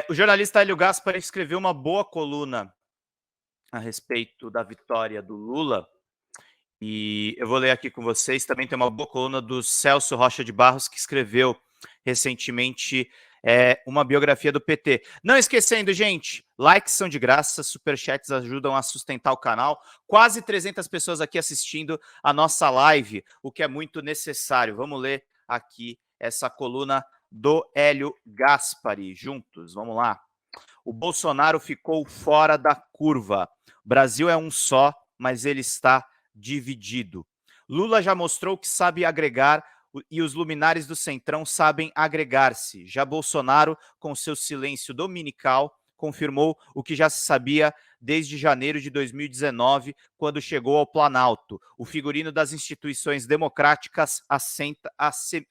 O jornalista Hélio Gaspari escreveu uma boa coluna a respeito da vitória do Lula, e eu vou ler aqui com vocês. Também tem uma boa coluna do Celso Rocha de Barros, que escreveu recentemente uma biografia do PT. Não esquecendo, gente, likes são de graça, superchats ajudam a sustentar o canal. Quase 300 pessoas aqui assistindo a nossa live, o que é muito necessário. Vamos ler aqui essa coluna do Hélio Gaspari juntos. Vamos lá. O Bolsonaro ficou fora da curva. O Brasil é um só, mas ele está dividido. Lula já mostrou que sabe agregar e os luminares do Centrão sabem agregar-se. Já Bolsonaro, com seu silêncio dominical, confirmou o que já se sabia desde janeiro de 2019, quando chegou ao Planalto. O figurino das instituições democráticas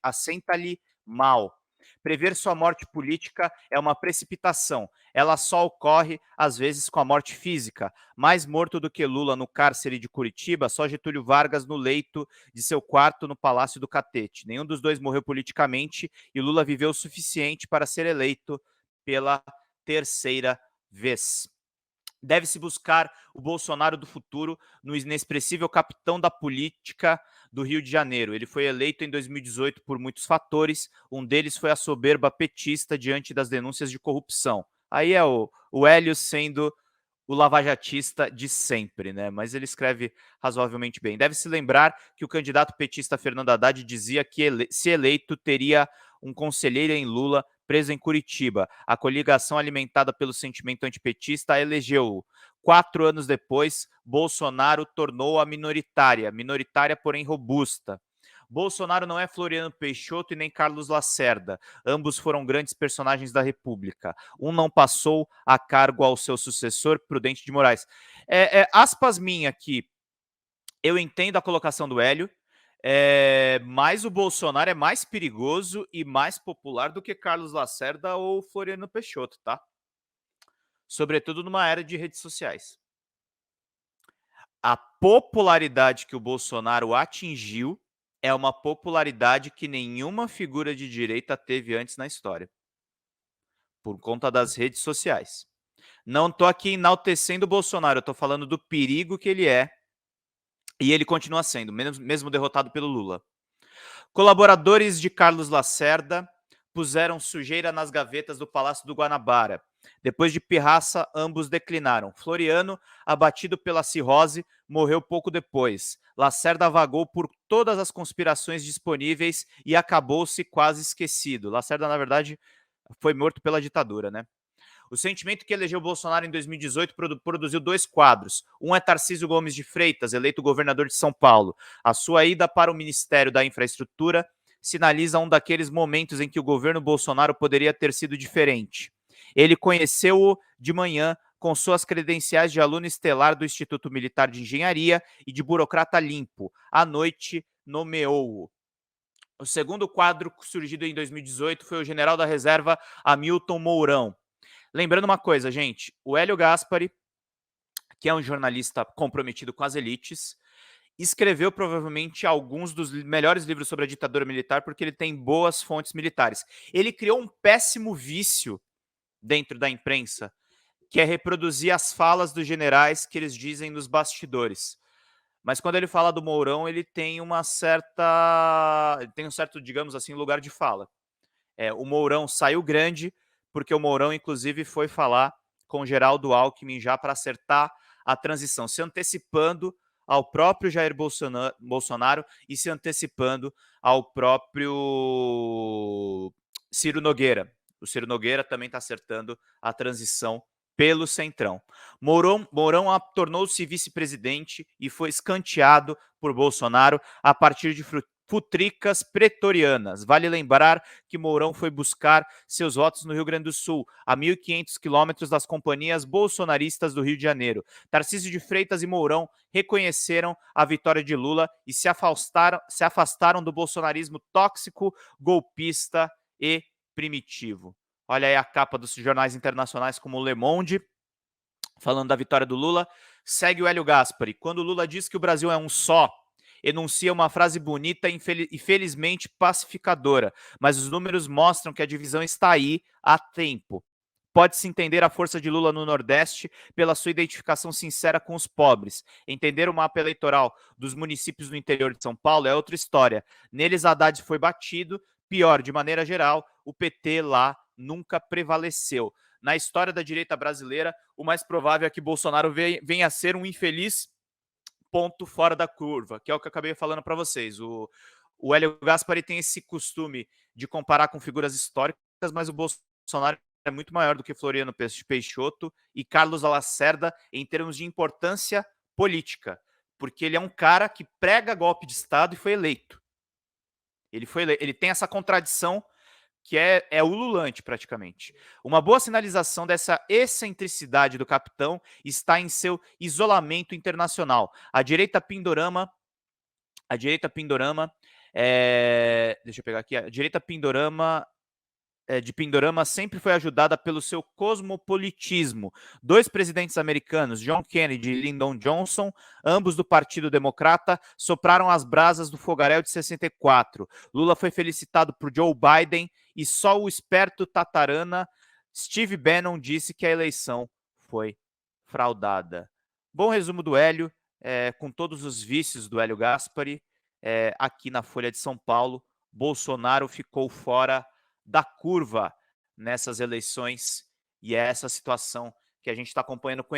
assenta-lhe mal. Prever sua morte política é uma precipitação. Ela só ocorre, às vezes, com a morte física. Mais morto do que Lula no cárcere de Curitiba, só Getúlio Vargas no leito de seu quarto no Palácio do Catete. Nenhum dos dois morreu politicamente e Lula viveu o suficiente para ser eleito pela terceira vez. Deve-se buscar o Bolsonaro do futuro no inexpressível capitão da política do Rio de Janeiro. Ele foi eleito em 2018 por muitos fatores, um deles foi a soberba petista diante das denúncias de corrupção. Aí é o Hélio sendo o lavajatista de sempre, né? Mas ele escreve razoavelmente bem. Deve-se lembrar que o candidato petista Fernando Haddad dizia que, se eleito, teria um conselheiro em Lula preso em Curitiba. A coligação alimentada pelo sentimento antipetista elegeu-o. 4 anos depois, Bolsonaro tornou-a minoritária, porém robusta. Bolsonaro não é Floriano Peixoto e nem Carlos Lacerda. Ambos foram grandes personagens da República. Um não passou a cargo ao seu sucessor, Prudente de Moraes. Aspas minha aqui. Eu entendo a colocação do Hélio, mas o Bolsonaro é mais perigoso e mais popular do que Carlos Lacerda ou Floriano Peixoto, tá? Sobretudo numa era de redes sociais. A popularidade que o Bolsonaro atingiu é uma popularidade que nenhuma figura de direita teve antes na história, por conta das redes sociais. Não estou aqui enaltecendo o Bolsonaro, eu estou falando do perigo que ele é, e ele continua sendo, mesmo derrotado pelo Lula. Colaboradores de Carlos Lacerda puseram sujeira nas gavetas do Palácio do Guanabara. Depois de pirraça, ambos declinaram. Floriano, abatido pela cirrose, morreu pouco depois. Lacerda vagou por todas as conspirações disponíveis e acabou-se quase esquecido. Lacerda, na verdade, foi morto pela ditadura, né? O sentimento que elegeu Bolsonaro em 2018 produziu 2 quadros. Um é Tarcísio Gomes de Freitas, eleito governador de São Paulo. A sua ida para o Ministério da Infraestrutura sinaliza um daqueles momentos em que o governo Bolsonaro poderia ter sido diferente. Ele conheceu-o de manhã com suas credenciais de aluno estelar do Instituto Militar de Engenharia e de burocrata limpo. À noite, nomeou-o. O segundo quadro, surgido em 2018, foi o general da reserva Hamilton Mourão. Lembrando uma coisa, gente, o Hélio Gaspari, que é um jornalista comprometido com as elites, escreveu provavelmente alguns dos melhores livros sobre a ditadura militar porque ele tem boas fontes militares. Ele criou um péssimo vício dentro da imprensa, que é reproduzir as falas dos generais que eles dizem nos bastidores. Mas quando ele fala do Mourão, ele tem um certo, digamos assim, lugar de fala. O Mourão saiu grande porque o Mourão, inclusive, foi falar com o Geraldo Alckmin já para acertar a transição, se antecipando ao próprio Jair Bolsonaro e se antecipando ao próprio Ciro Nogueira. O Ciro Nogueira também está acertando a transição pelo Centrão. Mourão tornou-se vice-presidente e foi escanteado por Bolsonaro a partir de futricas pretorianas. Vale lembrar que Mourão foi buscar seus votos no Rio Grande do Sul, a 1.500 quilômetros das companhias bolsonaristas do Rio de Janeiro. Tarcísio de Freitas e Mourão reconheceram a vitória de Lula e se afastaram do bolsonarismo tóxico, golpista e primitivo. Olha aí a capa dos jornais internacionais como o Le Monde, falando da vitória do Lula. Segue o Hélio Gaspari. Quando o Lula diz que o Brasil é um só, enuncia uma frase bonita e felizmente pacificadora, mas os números mostram que a divisão está aí há tempo. Pode-se entender a força de Lula no Nordeste pela sua identificação sincera com os pobres. Entender o mapa eleitoral dos municípios no interior de São Paulo é outra história. Neles, Haddad foi batido. Pior, de maneira geral, o PT lá nunca prevaleceu. Na história da direita brasileira, o mais provável é que Bolsonaro venha a ser um infeliz ponto fora da curva, que é o que eu acabei falando para vocês. O Hélio Gaspari tem esse costume de comparar com figuras históricas, mas o Bolsonaro é muito maior do que Floriano Peixoto e Carlos Lacerda em termos de importância política, porque ele é um cara que prega golpe de Estado e foi eleito. Ele tem essa contradição que é ululante praticamente. Uma boa sinalização dessa excentricidade do capitão está em seu isolamento internacional. A direita Pindorama, deixa eu pegar aqui, a direita Pindorama de Pindorama sempre foi ajudada pelo seu cosmopolitismo. Dois presidentes americanos, John Kennedy e Lyndon Johnson, ambos do Partido Democrata, sopraram as brasas do fogaréu de 64. Lula foi felicitado por Joe Biden e só o esperto tatarana Steve Bannon disse que a eleição foi fraudada. Bom resumo do Hélio, com todos os vícios do Hélio Gaspari, aqui na Folha de São Paulo. Bolsonaro ficou fora da curva nessas eleições e é essa situação que a gente está acompanhando com